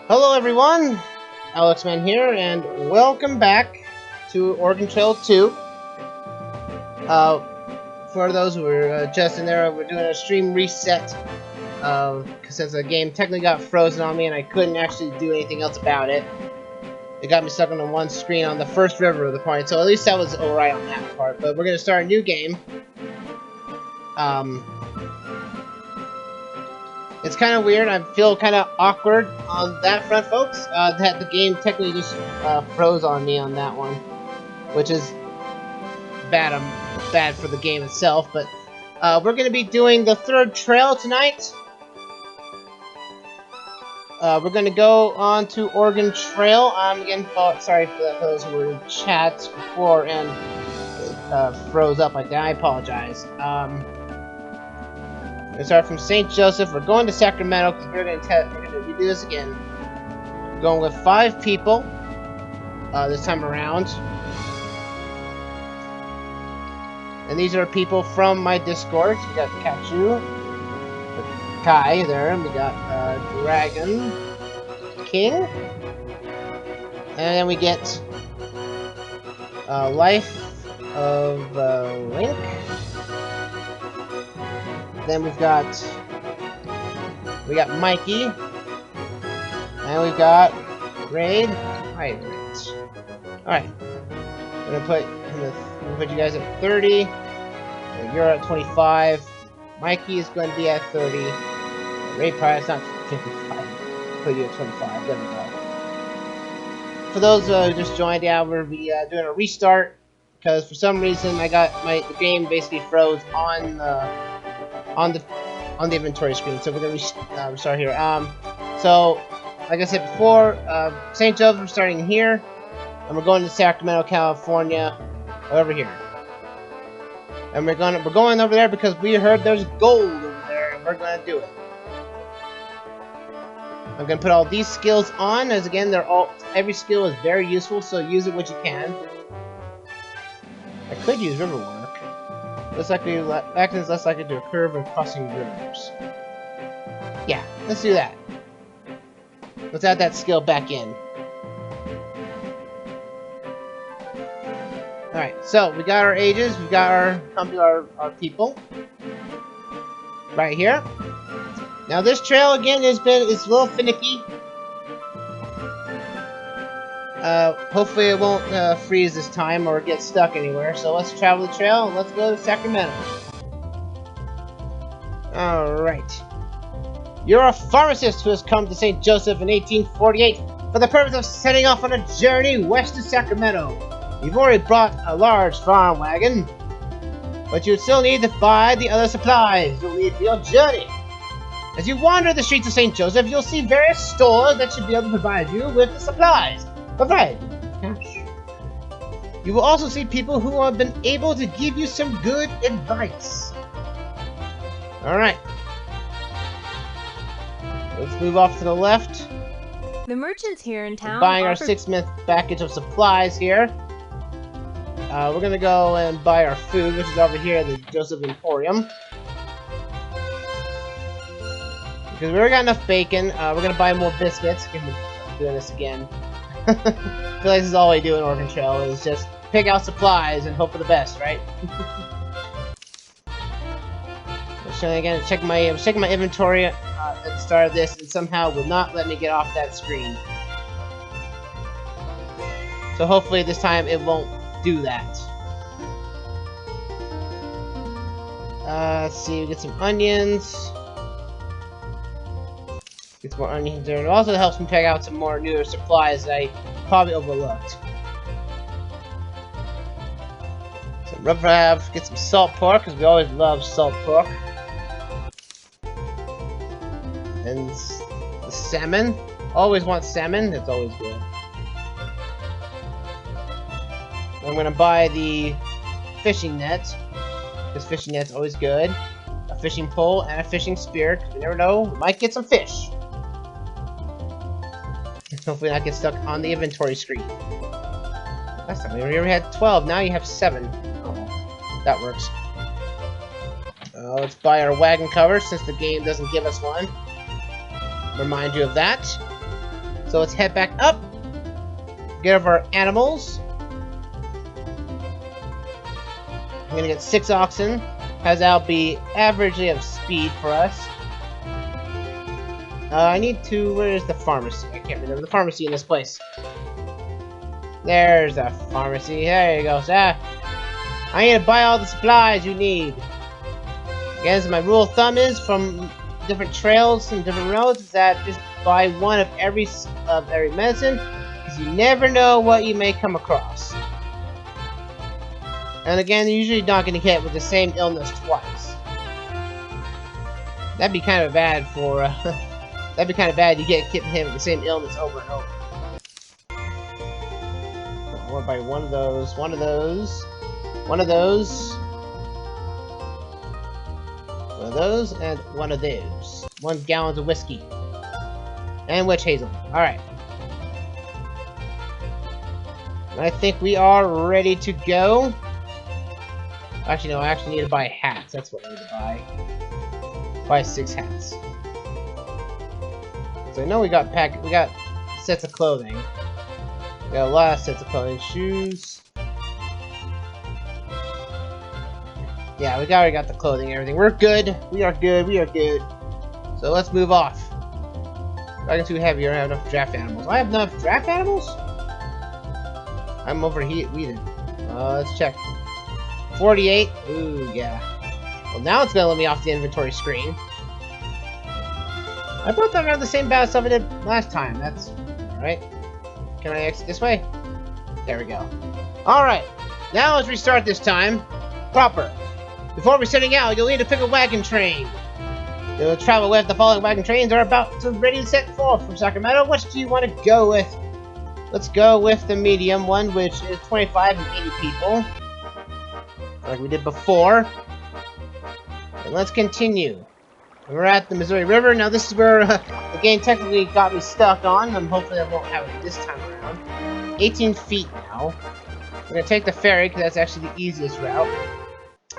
Hello everyone, Alexman here, and welcome back to Oregon Trail 2. For those who are just in there, we're doing a stream reset, since the game technically got frozen on me and I couldn't actually do anything else about it. It got me stuck on the one screen on the first river of the party, so at least that was alright on that part, but we're going to start a new game. It's kind of weird. I feel kind of awkward on that front, folks. That the game technically just froze on me on that one, which is bad. Bad for the game itself. But we're going to be doing the third trail tonight. We're going to go on to Oregon Trail. Again, sorry for those who were in chat before and froze up like that. I apologize. We start from St. Joseph. We're going to Sacramento because we're going to do this again. We're going with 5 people this time around. And these are people from my Discord. We got Kachu, Kai there, and we got Dragon King. And then we get Life of Link. Then we got Mikey, and we've got Raid. Hi, Raid. All right, I'm gonna put you guys at 30. You're at 25. Mikey is going to be at 30. Raid probably not 55. Put you at 25. There we go. For those who just joined, yeah, we'll be doing a restart because for some reason the game basically froze on the inventory screen, so we're gonna restart here. So like I said before, St. Joseph, we're starting here, and we're going to Sacramento, California, over here. And we're going over there because we heard there's gold over there, and we're gonna do it. I'm gonna put all these skills on, as again, every skill is very useful, so use it what you can. I could use river work. Acting is less likely to occur when crossing rivers. Yeah, let's do that. Let's add that skill back in. Alright, so we got our ages, we got our people. Right here. Now this trail again it's a little finicky. Hopefully it won't freeze this time or get stuck anywhere. So let's travel the trail and let's go to Sacramento. Alright. You're a pharmacist who has come to St. Joseph in 1848 for the purpose of setting off on a journey west to Sacramento. You've already brought a large farm wagon, but you still need to buy the other supplies you'll need for your journey. As you wander the streets of St. Joseph, you'll see various stores that should be able to provide you with the supplies. Alright, cash. You will also see people who have been able to give you some good advice. Alright. Let's move off to the left. The merchants here in town buying our 6-month package of supplies here. We're gonna go and buy our food, which is over here at the Joseph Emporium. Because we already got enough bacon, we're gonna buy more biscuits. I'm doing this again. I feel like this is all I do in Oregon Trail is just pick out supplies and hope for the best, right? Again, I was checking my inventory at the start of this, and somehow would not let me get off that screen. So hopefully this time it won't do that. Let's see, we get some onions. Get some more onions there. It also helps me pick out some more newer supplies that I probably overlooked. Some rub, get some salt pork, because we always love salt pork. And the salmon. Always want salmon, that's always good. I'm gonna buy the fishing net, because fishing net's always good. A fishing pole and a fishing spear, because we never know, we might get some fish. Hopefully not get stuck on the inventory screen. Last time we already had 12, now you have 7. Oh, that works. Let's buy our wagon cover since the game doesn't give us one. Remind you of that. So let's head back up. Get of our animals. I'm gonna get 6 oxen, as that'll be averagely of speed for us. I need to... Where is the pharmacy? I can't remember the pharmacy in this place. There's a pharmacy. There you go. I need to buy all the supplies you need. Again, as my rule of thumb is, from different trails and different roads, is that just buy one of every medicine, because you never know what you may come across. And again, you're usually not going to get with the same illness twice. That'd be kind of bad for... that'd be kind of bad. You get hit with the same illness over and over. I want to buy one of those, one of those, one of those, one of those, and one of those. 1 gallon of whiskey. And witch hazel. Alright. I think we are ready to go. Actually, no, I actually need to buy hats. That's what I need to buy. Buy 6 hats. So I know we got sets of clothing. We got a lot of sets of clothing. Shoes. Yeah, we already got the clothing and everything. We're good. We are good. We are good. So let's move off. Dragon's too heavy. I don't have enough draft animals. I have enough draft animals? I'm overheated. Let's check. 48. Ooh, yeah. Well, now it's gonna let me off the inventory screen. I brought that around the same bad stuff I did last time. That's alright. Can I exit this way? There we go. Alright. Now let's restart this time. Proper. Before we're setting out, you'll need to pick a wagon train. You'll travel with the following wagon trains are about to ready to set forth from Sacramento. Which do you want to go with? Let's go with the medium one, which is 25 and 80 people. Like we did before. And let's continue. We're at the Missouri River. Now this is where the game technically got me stuck on. And hopefully I won't have it this time around. 18 feet now. We're going to take the ferry because that's actually the easiest route.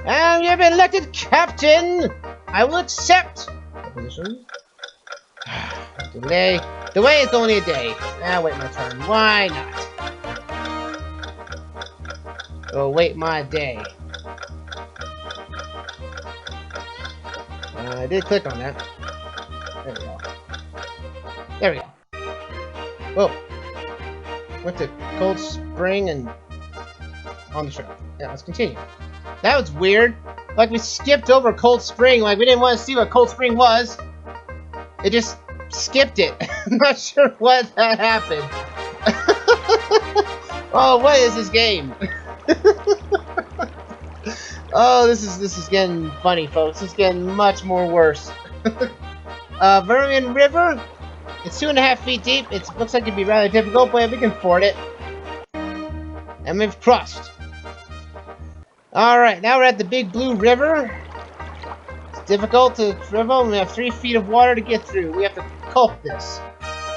And you have been elected captain! I will accept the position. Delay. Delay is only a day. I'll wait my turn. Why not? Oh, wait my day. I did click on that. There we go. There we go. Whoa. Went to Cold Spring and on the trail. Yeah, let's continue. That was weird. Like we skipped over Cold Spring. Like we didn't want to see what Cold Spring was. It just skipped it. I'm not sure what that happened. Oh, what is this game? Oh, this is getting funny, folks. This is getting much more worse. Vermilion River. It's 2.5 feet deep. It looks like it'd be rather difficult, but we can ford it. And we've crossed. Alright, now we're at the Big Blue River. It's difficult to travel, and we have 3 feet of water to get through. We have to culp this.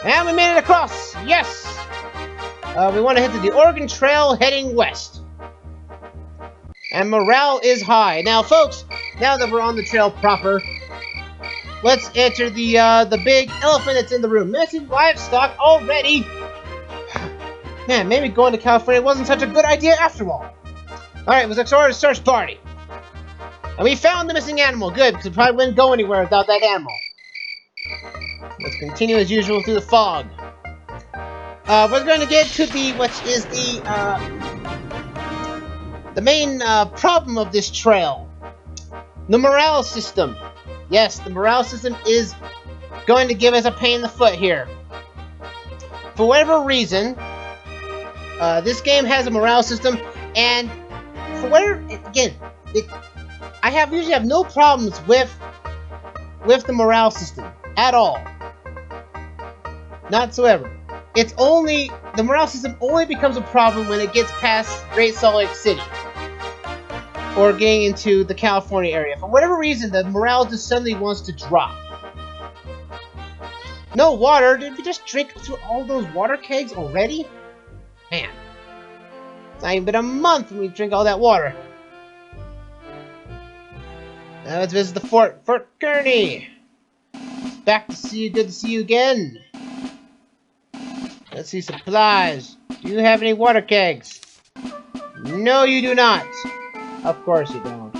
And we made it across! Yes! We want to head to the Oregon Trail heading west. And morale is high. Now, folks, now that we're on the trail proper, let's enter the big elephant that's in the room. Missing livestock already! Man, maybe going to California wasn't such a good idea after all. Alright, it was a search party. And we found the missing animal. Good, because we probably wouldn't go anywhere without that animal. Let's continue as usual through the fog. We're going to get to the main problem of this trail. The morale system. Yes, the morale system is going to give us a pain in the foot here. For whatever reason, this game has a morale system, and for whatever, again, I usually have no problems with the morale system at all. Not so ever. The morale system only becomes a problem when it gets past Great Salt Lake City. Or getting into the California area. For whatever reason, the morale just suddenly wants to drop. No water? Did we just drink through all those water kegs already? Man. It's not even been a month when we drink all that water. Now let's visit the fort. Fort Kearny! Back to see you. Good to see you again. Let's see supplies. Do you have any water kegs? No, you do not. Of course you don't.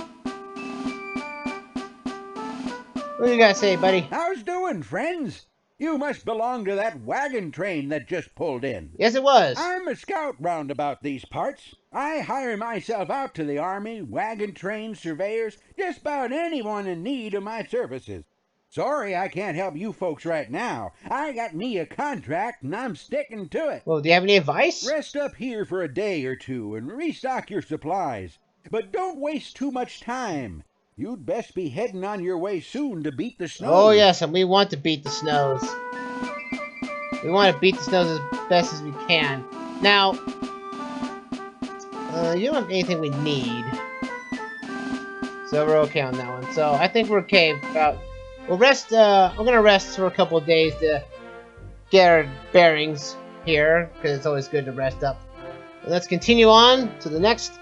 What do you got to say, buddy? How's doing, friends? You must belong to that wagon train that just pulled in. Yes, it was. I'm a scout round about these parts. I hire myself out to the army, wagon train surveyors, just about anyone in need of my services. Sorry I can't help you folks right now. I got me a contract and I'm sticking to it. Well, do you have any advice? Rest up here for a day or two and restock your supplies. But don't waste too much time. You'd best be heading on your way soon to beat the snows. Oh, yes, and we want to beat the snows. We want to beat the snows as best as we can. Now, you don't have anything we need. So we're okay on that one. So I think we're okay. We'll rest, we're going to rest for a couple of days to get our bearings here, because it's always good to rest up. And let's continue on to the next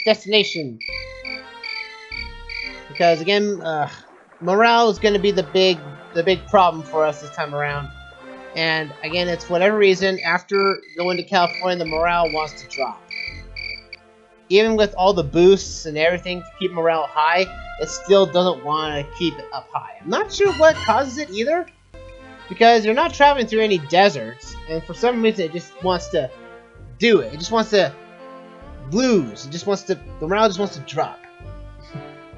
destination. Because again, morale is going to be the big problem for us this time around. And again, it's for whatever reason, after going to California, the morale wants to drop. Even with all the boosts and everything to keep morale high, it still doesn't want to keep it up high. I'm not sure what causes it either, because you're not traveling through any deserts, and for some reason it just wants to do it. It just wants to lose. It just wants to, the morale just wants to drop.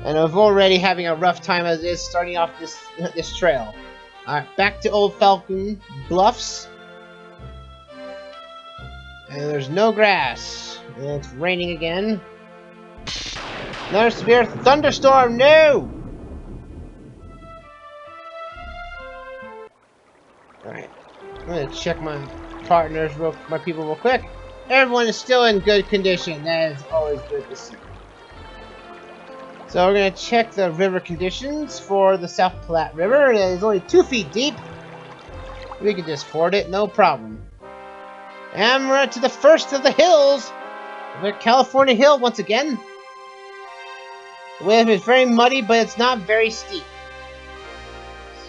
And I'm already having a rough time as it is starting off this trail. Alright, back to Old Falcon Bluffs. And there's no grass. And it's raining again. Another severe thunderstorm, no! Alright, I'm gonna check my partners, my people real quick. Everyone is still in good condition. That is always good to see. So we're going to check the river conditions for the South Platte River. It is only 2 feet deep. We can just ford it, no problem. And we're to the first of the hills. We're at California Hill once again. The way is very muddy, but it's not very steep.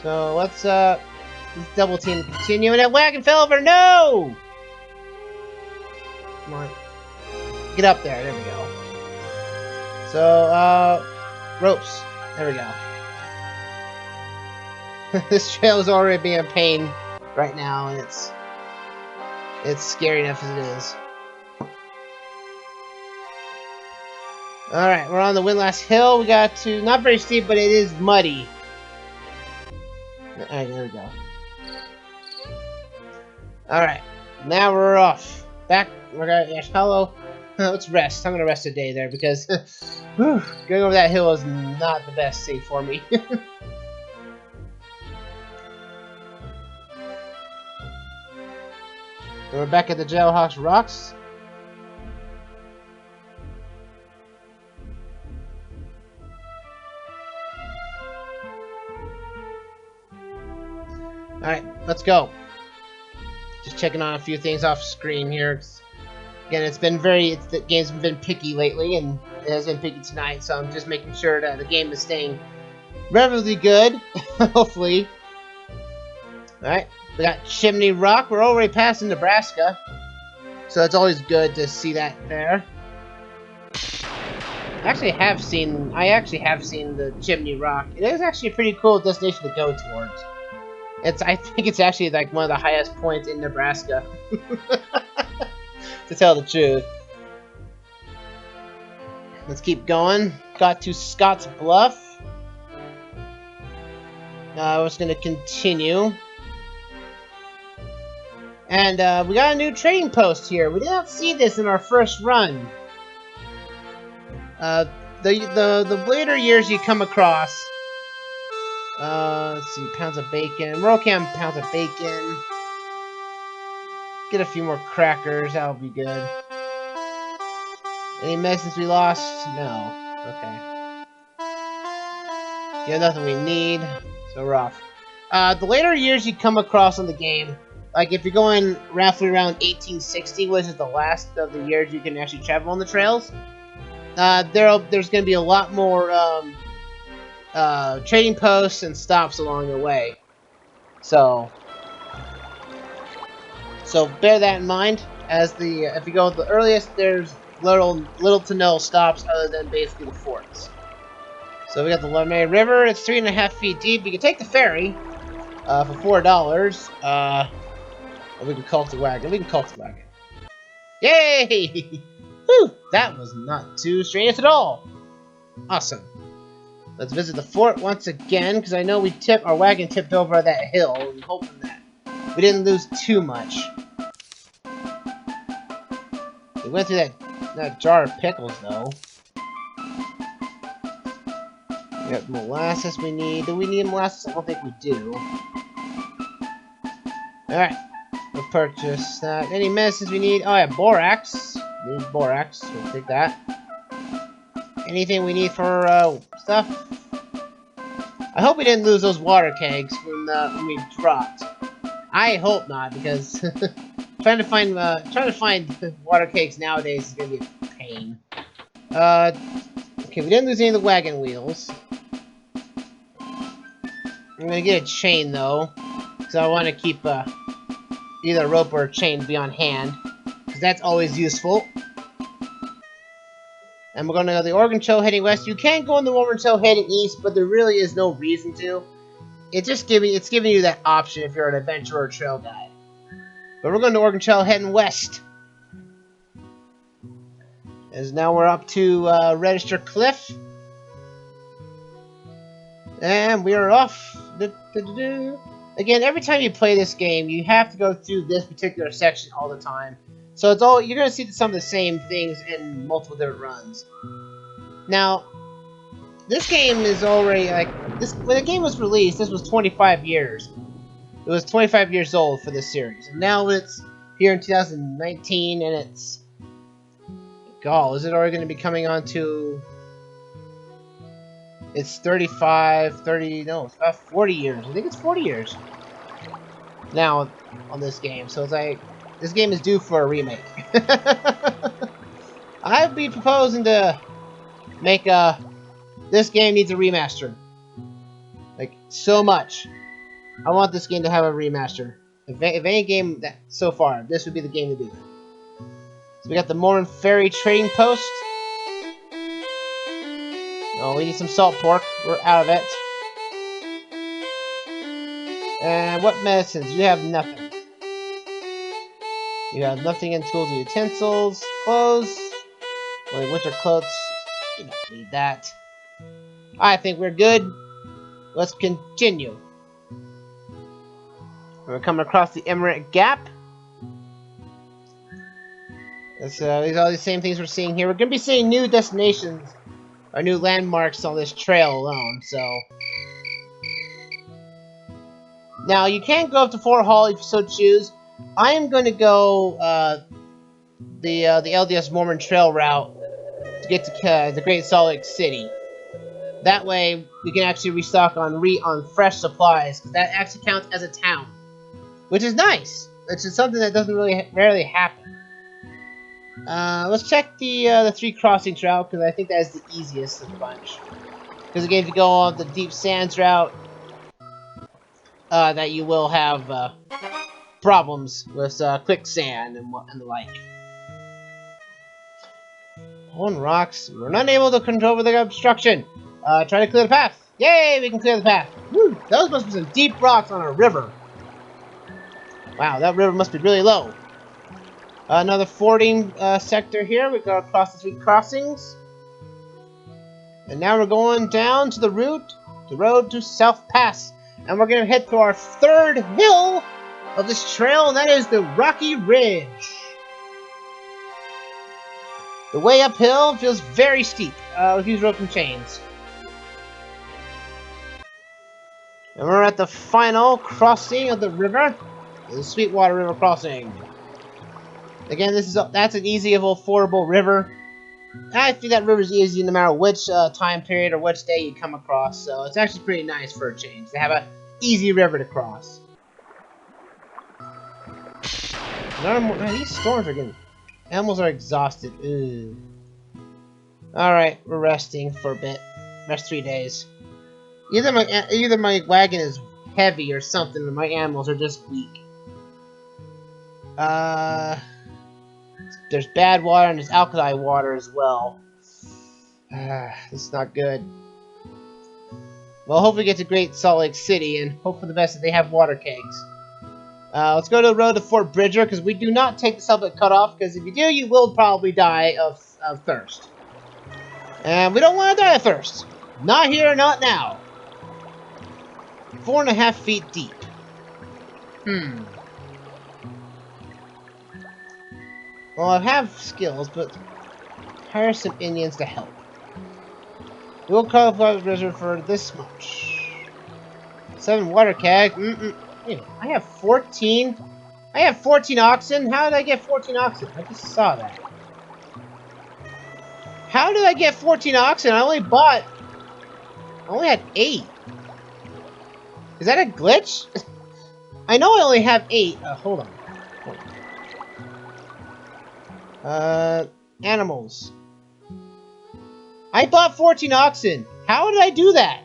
So let's double team continue. And that wagon fell over. No! Come on. Get up there. There we go. So, ropes. There we go. This trail is already being a pain right now, and it's scary enough as it is. Alright, we're on the Windlass Hill. We got to, not very steep, but it is muddy. Alright, there we go. Alright, now we're off. Back, we're going to Hollow. Let's rest. I'm going to rest a day there because whew, going over that hill is not the best safe for me. We're back at the Jailhouse Rocks. Alright, let's go. Just checking on a few things off screen here. Again, the game's been picky lately, and it has been picky tonight, so I'm just making sure that the game is staying relatively good, hopefully. Alright, we got Chimney Rock. We're already passing Nebraska, so it's always good to see that there. I actually have seen the Chimney Rock. It is actually a pretty cool destination to go towards. I think it's actually like one of the highest points in Nebraska. To tell the truth. Let's keep going. Got to Scotts Bluff. We're just going to continue. And we got a new trading post here. We did not see this in our first run. The later years you come across. Let's see, pounds of bacon. We're okay on pounds of bacon. Get a few more crackers, that'll be good. Any medicines we lost? No. Okay. Yeah, nothing we need, so we're off. The later years you come across in the game, like if you're going roughly around 1860, which is the last of the years you can actually travel on the trails, there's going to be a lot more trading posts and stops along the way. So So bear that in mind. As the if you go the earliest, there's little to no stops other than basically the forts. So we got the Lemonade River. It's 3.5 feet deep. You can take the ferry for $4. Or we can call the wagon. We can call the wagon. Yay! Whew! That was not too strenuous at all. Awesome. Let's visit the fort once again, because I know our wagon tipped over that hill. I'm hoping that we didn't lose too much. We went through that jar of pickles, though. We got molasses we need. Do we need molasses? I don't think we do. Alright. We'll purchase that. Any medicines we need? Oh, yeah, borax. We need borax. We'll take that. Anything we need for stuff? I hope we didn't lose those water kegs when we dropped. I hope not, because trying to find water kegs nowadays is gonna be a pain. Okay, we didn't lose any of the wagon wheels. I'm gonna get a chain though, because I want to keep either a rope or a chain be on hand, because that's always useful. And we're gonna go to the Oregon Trail heading west. You can go on the Oregon Trail heading east, but there really is no reason to. It's giving you that option if you're an adventurer or trail guide. But we're going to Oregon Trail heading west. As now we're up to Register Cliff. And we are off. Again, every time you play this game, you have to go through this particular section all the time. So you're going to see some of the same things in multiple different runs. Now, this game is already when the game was released, this was 25 years. It was 25 years old for this series. And now it's here in 2019, and it's... God, is it already going to be coming on to... It's 30... No, it's about 40 years. I think it's 40 years. Now, on this game. So it's like... This game is due for a remake. I'd be proposing to make a... This game needs a remaster. Like, so much. I want this game to have a remaster. If any game that so far, this would be the game to do it. So we got the Morin Ferry Trading Post. Oh, we need some salt pork. We're out of it. And what medicines? You have nothing. You have nothing in tools and utensils. Clothes. Only winter clothes. You don't need that. I think we're good. Let's continue. We're coming across the Emirate Gap. These are all the same things we're seeing here. We're going to be seeing new destinations, or new landmarks on this trail alone, so... Now, you can go up to Fort Hall if you so choose. I am going to go the LDS Mormon Trail route to get to the Great Salt Lake City. That way, we can actually restock on fresh supplies, because that actually counts as a town. Which is nice. Which is something that doesn't rarely happen. Let's check the 3 crossings route, because I think that is the easiest of the bunch. Because again, if you go on the Deep Sands route, that you will have problems with quicksand and the like. On rocks, we're not able to control the obstruction. Try to clear the path. Yay, we can clear the path. Woo, those must be some deep rocks on a river. Wow, that river must be really low. Another fording sector here. We go across the 3 crossings. And now we're going down to the road to South Pass. And we're going to head to our 3rd hill of this trail, and that is the Rocky Ridge. The way uphill feels very steep. Let's use rope and chains. And we're at the final crossing of the river. The Sweetwater River crossing. Again, that's an easy, affordable river. I think that river's easy no matter which time period or which day you come across. So it's actually pretty nice for a change to have an easy river to cross. Man, these storms are getting... Animals are exhausted. Ugh. Alright, we're resting for a bit. Rest 3 days. Either my wagon is heavy or something, or my animals are just weak. There's bad water and there's alkali water as well. This is not good. Well, hopefully we get to Great Salt Lake City and hope for the best that they have water kegs. Let's go to the road to Fort Bridger because we do not take the Salt Lake Cutoff because if you do, you will probably die of thirst. And we don't want to die of thirst. Not here, not now. 4.5 feet deep. Well, I have skills, but hire some Indians to help. We'll call the Bridger for this much. 7 water keg. Wait, I have 14. I have 14 oxen. How did I get 14 oxen? I just saw that. How did I get 14 oxen? I only had 8. Is that a glitch? I know I only have 8. Hold on. Animals. I bought 14 oxen. How did I do that?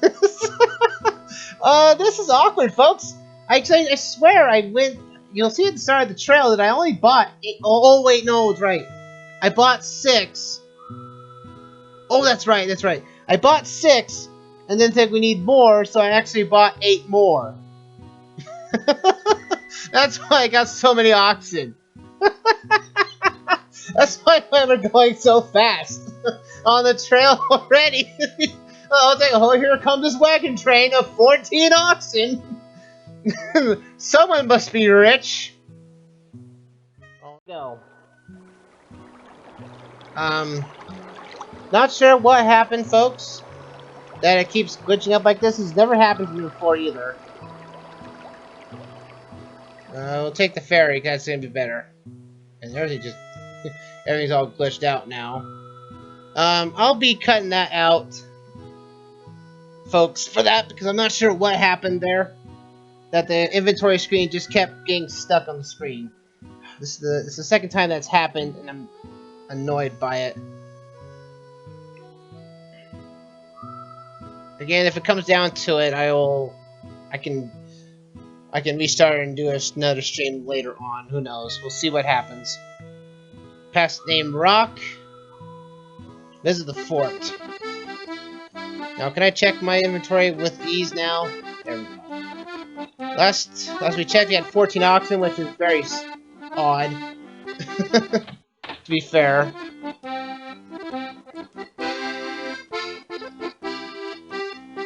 This is awkward, folks. I swear I went... You'll see at the start of the trail that I only bought 8... Oh, wait, no, it's right. I bought 6. Oh, that's right, that's right. I bought 6, and then said we need more, so I actually bought 8 more. That's why I got so many oxen. That's why we're going so fast on the trail already. Oh, here comes this wagon train of 14 oxen. Someone must be rich. Oh no. Not sure what happened, folks. That it keeps glitching up like this. It's never happened to me before either. We'll take the ferry, because that's gonna be better. And everything's all glitched out now. I'll be cutting that out, folks, for that, because I'm not sure what happened there. That the inventory screen just kept getting stuck on the screen. This is the second time that's happened, and I'm annoyed by it. Again, if it comes down to it, I can restart and do another stream later on. Who knows? We'll see what happens. Past name Rock. Visit the fort. Now, can I check my inventory with ease now? There we go. Last we checked, we had 14 oxen, which is very odd. To be fair.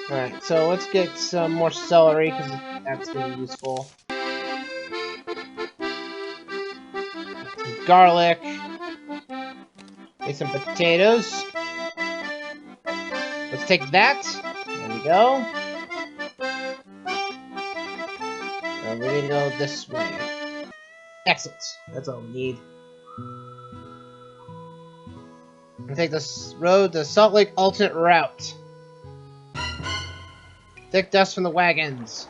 Alright, so let's get some more celery, because that's going to be useful. Some garlic. Get some potatoes. Let's take that. There we go. And we need to go this way. Excellent. That's all we need. We'll take this road to Salt Lake alternate route. Thick dust from the wagons.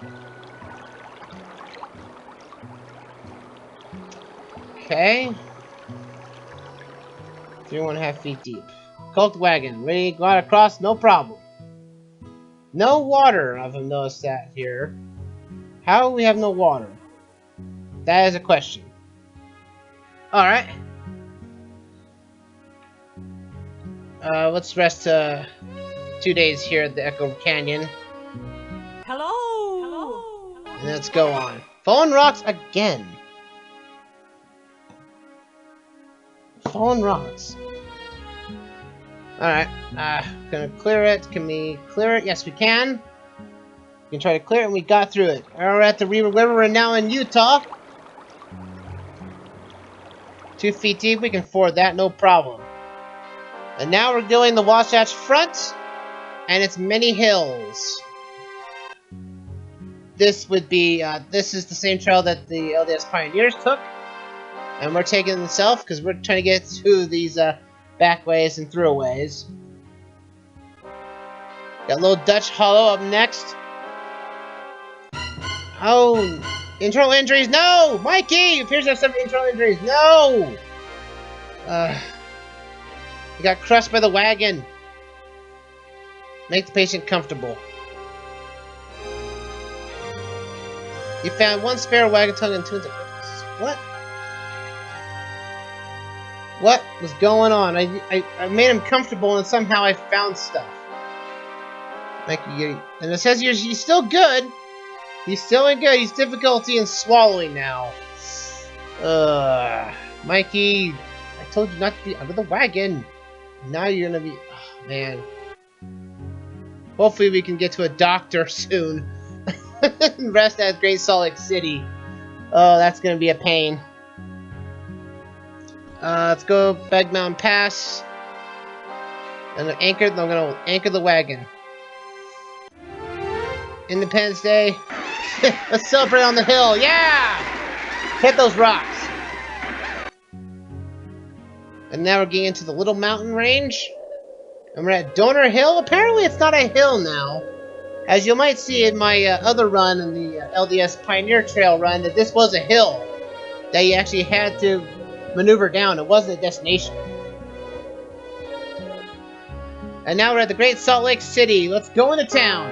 Okay. 3.5 feet deep. Colt wagon. Ready to go out across? No problem. No water. I've noticed that here. How do we have no water? That is a question. Alright. Let's rest 2 days here at the Echo Canyon. Hello. Hello. And let's go on. Fallen rocks again. Fallen rocks. Alright. Gonna clear it. Can we clear it? Yes, we can. We can try to clear it, and we got through it. We're at the River River, and now in Utah. 2 feet deep. We can ford that, no problem. And now we're doing the Wasatch Front, and it's many hills. This would be, this is the same trail that the LDS Pioneers took. And we're taking the south, because we're trying to get through these, backways and throughways. Got a little Dutch Hollow up next. Oh, internal injuries, no! Mikey! Appears to have some internal injuries, no! He got crushed by the wagon. Make the patient comfortable. You found 1 spare wagon tongue and 2 of What? What was going on? I made him comfortable and somehow I found stuff. Like, and it says he's still good. He's still good. He's difficulty in swallowing now. Mikey, I told you not to be under the wagon. Now you're gonna be... Oh, man. Hopefully we can get to a doctor soon. Rest at Great Salt Lake City. Oh, that's gonna be a pain. Let's go Big Mountain Pass. And I'm gonna anchor the wagon. Independence Day. Let's celebrate on the hill. Yeah! Hit those rocks. And now we're getting into the Little Mountain Range. And we're at Donor Hill. Apparently it's not a hill now. As you might see in my other run, in the LDS Pioneer Trail run, that this was a hill that you actually had to maneuver down. It wasn't a destination. And now we're at the Great Salt Lake City. Let's go into town.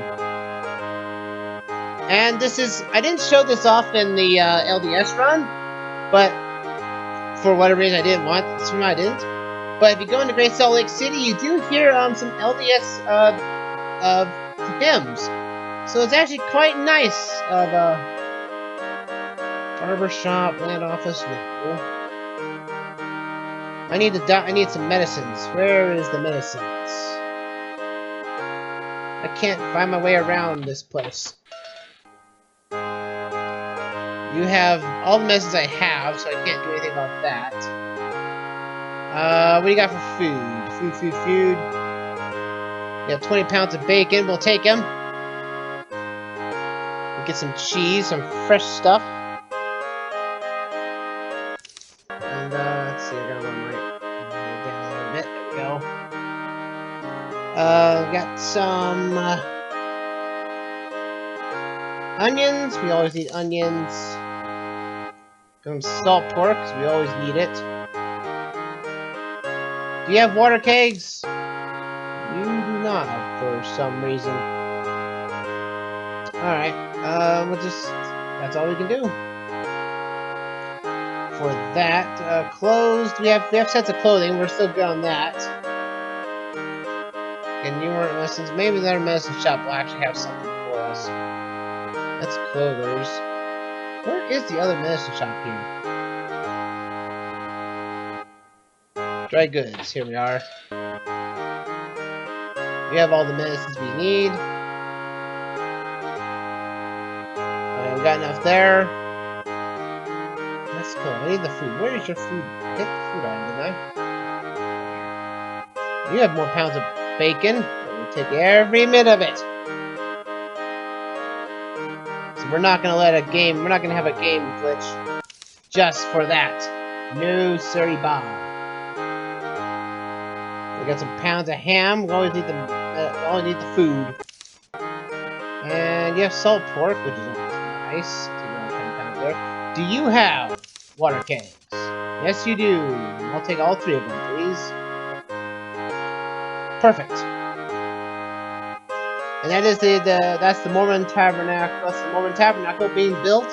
And this is... I didn't show this off in the LDS run, but for whatever reason I didn't want. This one I didn't. But if you go into Great Salt Lake City, you do hear some LDS hymns. So it's actually quite nice. Barber shop, land office. No. I need some medicines. Where is the medicines? I can't find my way around this place. You have all the medicines I have, so I can't do anything about that. What do you got for food? Food. We have 20 pounds of bacon. We'll take them. We'll get some cheese, some fresh stuff. And, let's see. I got one right down a little bit. There we go. Got some onions. We always need onions. Some salt pork, because we always need it. Do you have water kegs? You do not, for some reason. Alright, that's all we can do. For that, clothes, we have sets of clothing, we're still good on that. And newer medicines, maybe their medicine shop will actually have something for us. That's clothers. Where is the other medicine shop here? Dry goods, here we are. We have all the medicines we need. We got enough there. Let's go. I need the food. Where is your food? I hit the food item, didn't I? You have more pounds of bacon. We'll take every minute of it. So we're not gonna let a game. We're not gonna have a game glitch just for that. No, sorry, Bob. We got some pounds of ham. We always need the food. And you have salt pork, which is nice. Take around 10 pounds there. Do you have water kegs? Yes, you do. I'll take all 3 of them, please. Perfect. And that is that's the Mormon Tabernacle. That's the Mormon Tabernacle being built.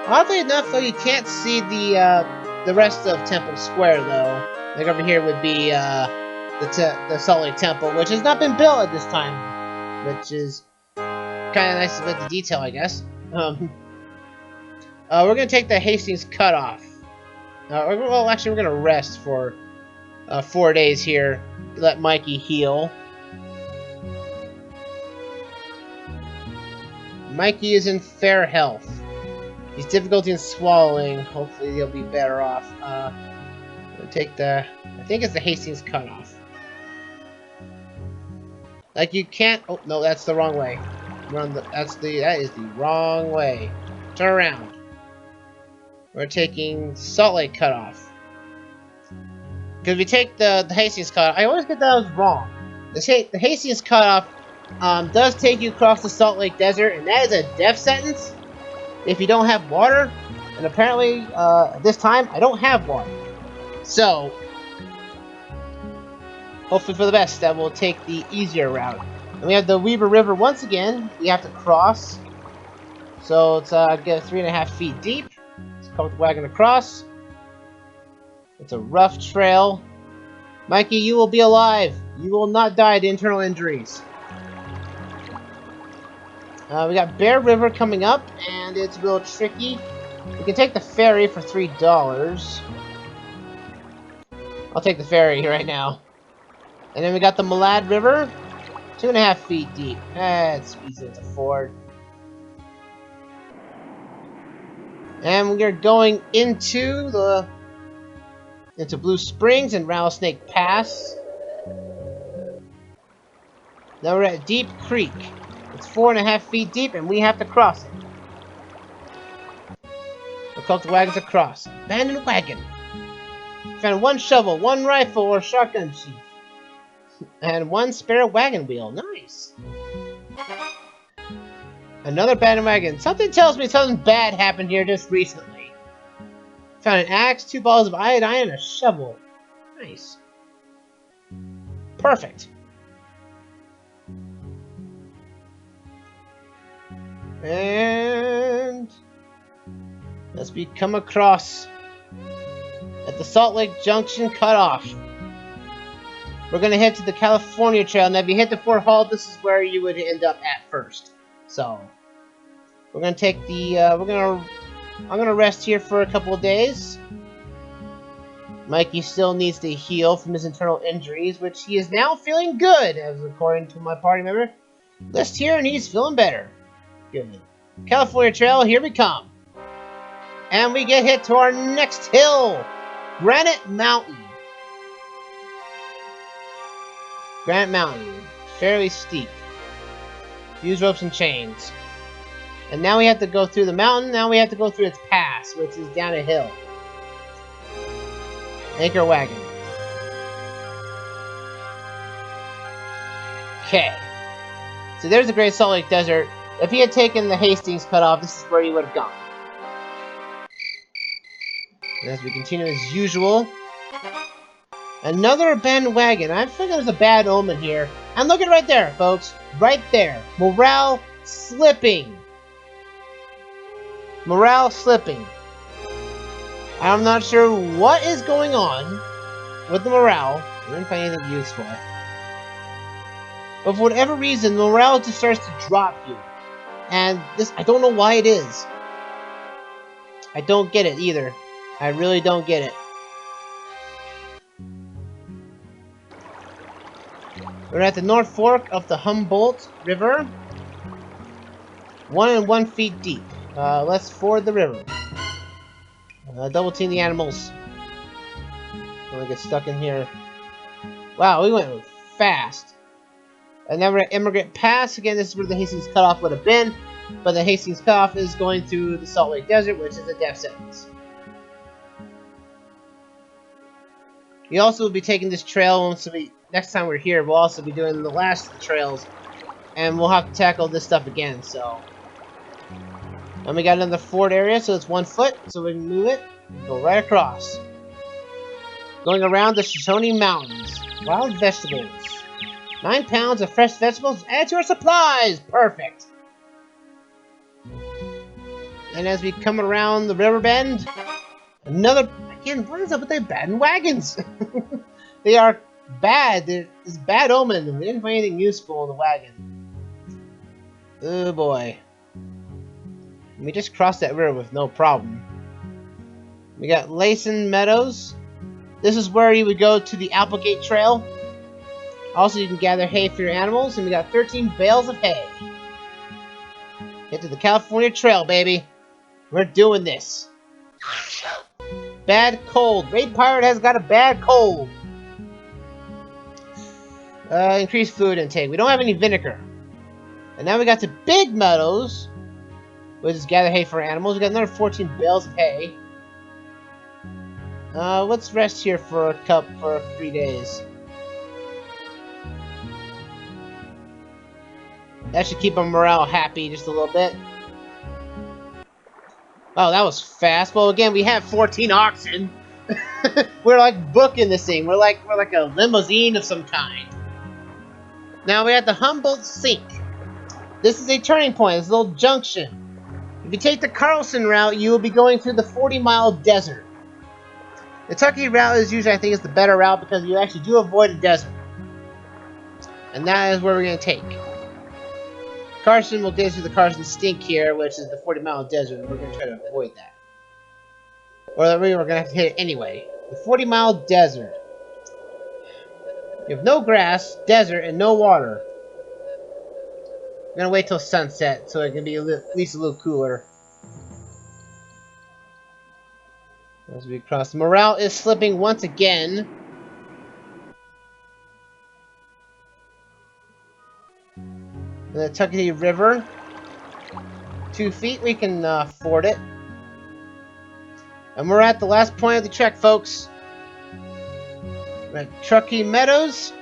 Oddly enough, though, you can't see the rest of Temple Square, though. Like over here would be the Salt Lake Temple, which has not been built at this time, which is kind of nice about the detail, I guess. We're gonna take the Hastings Cutoff. Well, actually, we're gonna rest for 4 days here. Let Mikey heal. Mikey is in fair health. He's difficulty in swallowing. Hopefully, he'll be better off. We'll take I think it's the Hastings Cutoff. Like you can't. Oh no, that's the wrong way. That is the wrong way. Turn around. We're taking Salt Lake Cutoff. Because we take the Hastings Cutoff. I always get those wrong. The Hastings Cutoff does take you across the Salt Lake Desert, and that is a death sentence if you don't have water. And apparently, at this time, I don't have water. So, hopefully for the best, that will take the easier route. And we have the Weaver River once again. We have to cross. So it's get 3.5 feet deep. Let's Coke wagon across. It's a rough trail. Mikey, you will be alive. You will not die to internal injuries. We got Bear River coming up, and it's real tricky. We can take the ferry for $3. I'll take the ferry right now. And then we got the Malad River, 2.5 feet deep. That's easy to ford. And we are going into Blue Springs and Rattlesnake Pass. Now we're at Deep Creek. It's 4.5 feet deep, and we have to cross it. The cult wagon's across. Abandoned wagon. Found 1 shovel, 1 rifle or shotgun sheath, and 1 spare wagon wheel. Nice. Another abandoned wagon. Something tells me something bad happened here just recently. Found an axe, 2 balls of iodine, and a shovel. Nice. Perfect. And as we come across at the Salt Lake Junction Cutoff, we're going to head to the California Trail. Now, if you hit the Fort Hall, this is where you would end up at first. So, we're going to take the, I'm going to rest here for a couple of days. Mikey still needs to heal from his internal injuries, which he is now feeling good, as according to my party member list here, and he's feeling better. Good. California Trail, here we come. And we get hit to our next hill, Granite Mountain. Granite Mountain, fairly steep. Use ropes and chains. And now we have to go through the mountain. Now we have to go through its pass, which is down a hill. Anchor wagon. Okay. So there's the Great Salt Lake Desert. If he had taken the Hastings Cutoff, this is where he would have gone. And as we continue as usual, another abandoned wagon. I figured there's a bad omen here. And look at right there, folks. Right there. Morale slipping. Morale slipping. I'm not sure what is going on with the morale. I didn't find anything useful. But for whatever reason, the morale just starts to drop here. And this, I don't know why it is. I don't get it either. I really don't get it. We're at the North Fork of the Humboldt River. 1 feet deep. Let's ford the river. Double team the animals. Don't want to get stuck in here. Wow, we went fast. And now we're at Immigrant Pass. Again, this is where the Hastings Cutoff would have been. But the Hastings Cutoff is going through the Salt Lake Desert, which is a death sentence. We also will be taking this trail next time we're here. We'll also be doing the last of the trails. And we'll have to tackle this stuff again, so. And we got another ford area, so it's 1 foot. So we can move it and go right across. Going around the Shoshone Mountains. Wild vegetables. 9 pounds of fresh vegetables add to our supplies! Perfect! And as we come around the river bend, another... Again, what is up with the abandoned wagons? They are bad. It's bad omen. We didn't find anything useful in the wagon. Oh boy. We just crossed that river with no problem. We got Layson Meadows. This is where you would go to the Applegate Trail. Also, you can gather hay for your animals, and we got 13 bales of hay. Get to the California Trail, baby. We're doing this. Bad cold. Raid Pirate has got a bad cold. Increased fluid intake. We don't have any vinegar. And now we got to Big Meadows, which is gather hay for animals. We got another 14 bales of hay. Let's rest here for 3 days. That should keep our morale happy just a little bit. Oh, that was fast. Well, again, we have 14 oxen. We're like booking this thing. We're like a limousine of some kind. Now we're at the Humboldt Sink. This is a turning point. It's a little junction. If you take the Carlson route, you will be going through the 40-mile desert. The Tucky route is usually, I think, is the better route because you actually do avoid a desert. And that is where we're going to take. Carson will get us to the Carson Stink here, which is the 40-mile desert, and we're going to try to avoid that. Or we're going to have to hit it anyway. The 40-mile desert. You have no grass, desert, and no water. I'm going to wait till sunset so it can be at least a little cooler. As we cross, morale is slipping once again. The Tuckadee River. 2 feet, we can ford it. And we're at the last point of the trek, folks. We're at Truckee Meadows.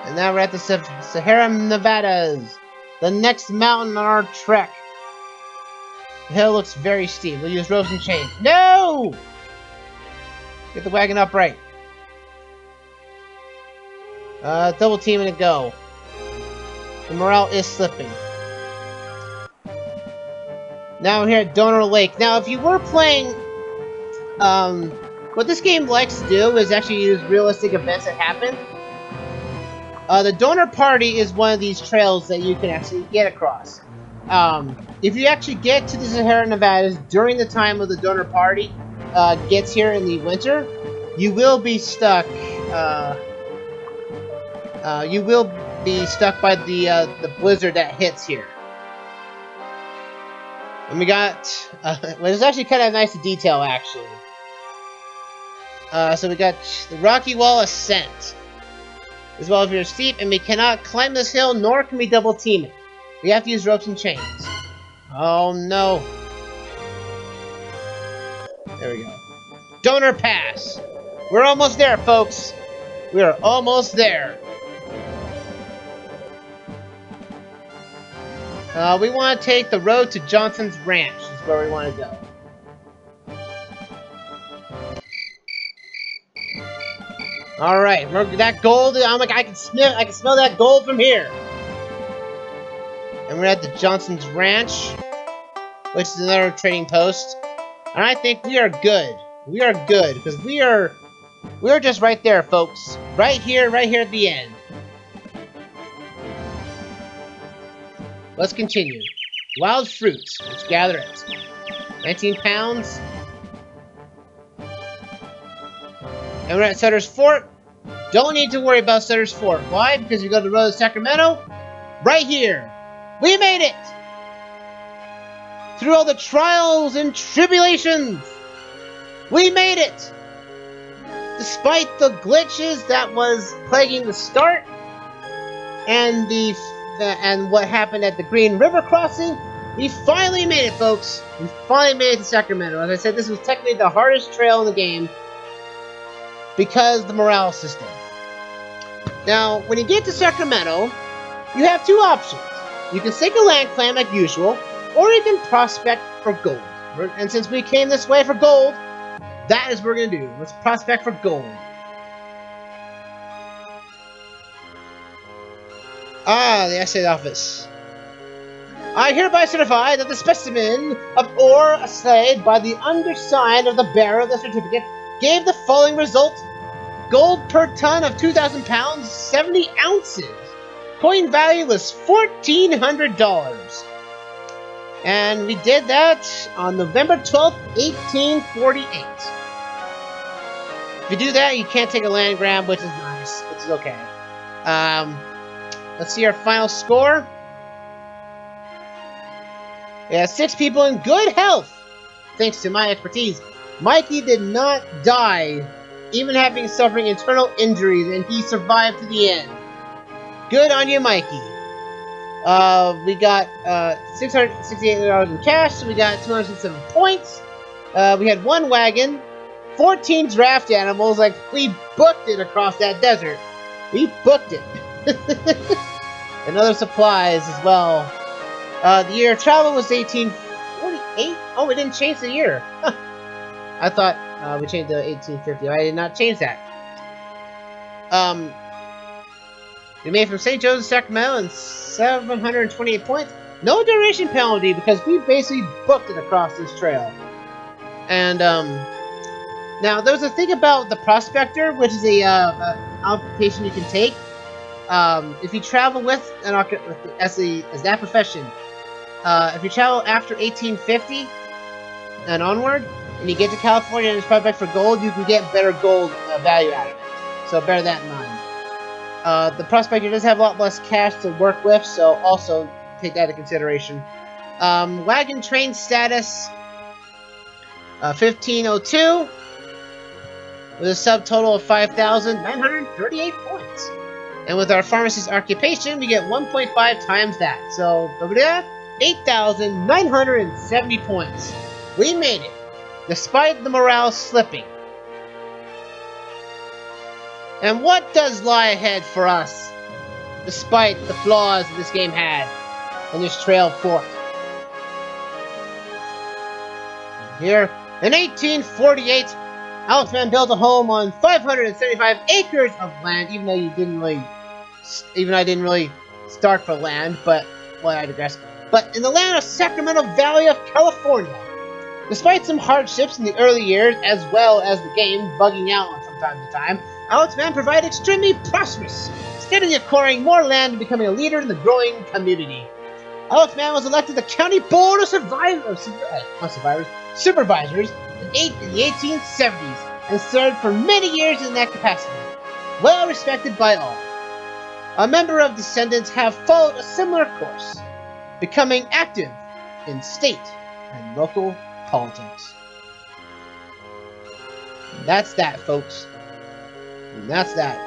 And now we're at the Sahara Nevadas. The next mountain on our trek. The hill looks very steep. We'll use ropes and chains. No! Get the wagon upright. Double team and a go. The morale is slipping. Now we're here at Donor Lake. Now, if you were playing, what this game likes to do is actually use realistic events that happen. The Donor Party is one of these trails that you can actually get across. If you actually get to the Sahara Nevadas during the time of the Donor Party gets here in the winter, you will be stuck. You will be stuck by the blizzard that hits here. And we got, well, it's actually kind of nice to detail, actually. So we got the Rocky Wall Ascent. As well as very steep, and we cannot climb this hill, nor can we double team it. We have to use ropes and chains. Oh no. There we go. Donor Pass! We're almost there, folks. We are almost there. We want to take the road to Johnson's Ranch. Is where we want to go. All right, that gold. I'm like, I can smell that gold from here. And we're at the Johnson's Ranch, which is another trading post. And I think we are good. We are good because we are just right there, folks. Right here at the end. Let's continue. Wild fruits. Let's gather it. 19 pounds. And we're at Sutter's Fort. Don't need to worry about Sutter's Fort. Why? Because you go to the road to Sacramento. Right here. We made it! Through all the trials and tribulations. We made it! Despite the glitches that was plaguing the start. And and what happened at the Green River crossing. We finally made it, folks. We finally made it to Sacramento. As I said, this was technically the hardest trail in the game. Because of the morale system. Now, when you get to Sacramento, you have two options. You can stake a land claim like usual, or you can prospect for gold. And since we came this way for gold, that is what we're going to do. Let's prospect for gold. Ah, the essay office. I hereby certify that the specimen of ore assayed by the undersigned of the bearer of the certificate gave the following result. Gold per ton of 2,000 pounds, 70 ounces. Coin value was $1,400. And we did that on November 12th, 1848. If you do that, you can't take a land grab, which is nice. Which is okay. Let's see our final score. We have 6 people in good health, thanks to my expertise. Mikey did not die, even having suffering internal injuries, and he survived to the end. Good on you, Mikey. We got $668 in cash, so we got 267 points. We had 1 wagon, 14 draft animals. Like, we booked it across that desert. We booked it. And other supplies as well. The year of travel was 1848. Oh, we didn't change the year. Huh. I thought we changed to 1850. I did not change that. We made from St. Joe's to Sacramento in 728 points. No duration penalty because we basically booked it across this trail. And now there's a thing about the prospector, which is a occupation you can take. If you travel with as that profession, if you travel after 1850 and onward, and you get to California and it's prospect for gold, you can get better gold value out of it. So bear that in mind. The prospector does have a lot less cash to work with, so also take that into consideration. Wagon train status 1502 with a subtotal of 5,938 points. And with our pharmacist occupation, we get 1.5 times that. So, 8,970 points. We made it, despite the morale slipping. And what does lie ahead for us, despite the flaws that this game had in this trail fort? Here, in 1848, Alexman built a home on 575 acres of land, even though I didn't really start for land, but, well, I digress. But in the land of Sacramento Valley of California. Despite some hardships in the early years, as well as the game bugging out from time to time, Alexman provided extremely prosperous, steadily acquiring more land and becoming a leader in the growing community. Alexman was elected the County Board of Supervisors in the 1870s and served for many years in that capacity, well respected by all. A number of descendants have followed a similar course, becoming active in state and local politics. And that's that, folks. And that's that.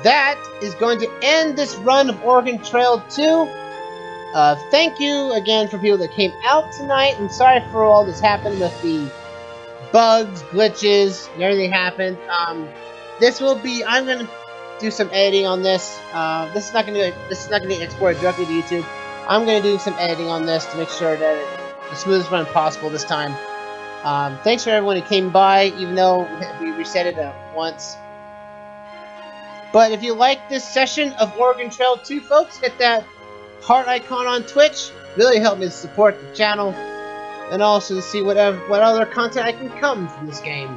That is going to end this run of Oregon Trail 2. Thank you again for people that came out tonight. I'm sorry for all this happened with the bugs, glitches, and everything happened. I'm gonna do some editing on this. This is not gonna get exported directly to YouTube. I'm gonna do some editing on this to make sure that it's the smoothest run possible this time. Thanks for everyone who came by, even though we reset it once. But if you like this session of Oregon Trail 2, folks, hit that heart icon on Twitch. Really help me to support the channel, and also to see what other content I can come from this game.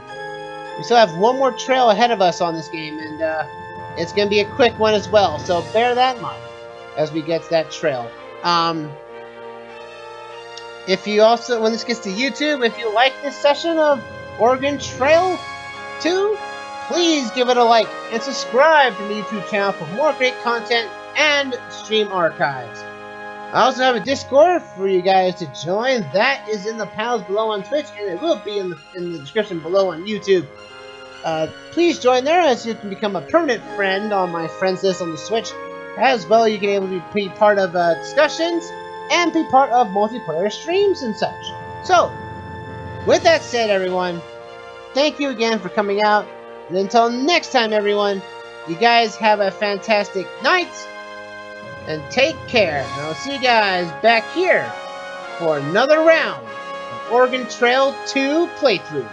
We still have one more trail ahead of us on this game, and it's going to be a quick one as well, so bear that in mind as we get to that trail. If you also, when this gets to YouTube, if you like this session of Oregon Trail 2, please give it a like and subscribe to the YouTube channel for more great content and stream archives. I also have a Discord for you guys to join. That is in the panels below on Twitch, and it will be in the description below on YouTube. Please join there, as you can become a permanent friend on my friends list on the Switch. As well, you can be able to be part of discussions and be part of multiplayer streams and such. So, with that said, everyone, thank you again for coming out. And until next time, everyone, you guys have a fantastic night. And take care. And I'll see you guys back here for another round of Oregon Trail 2 playthrough.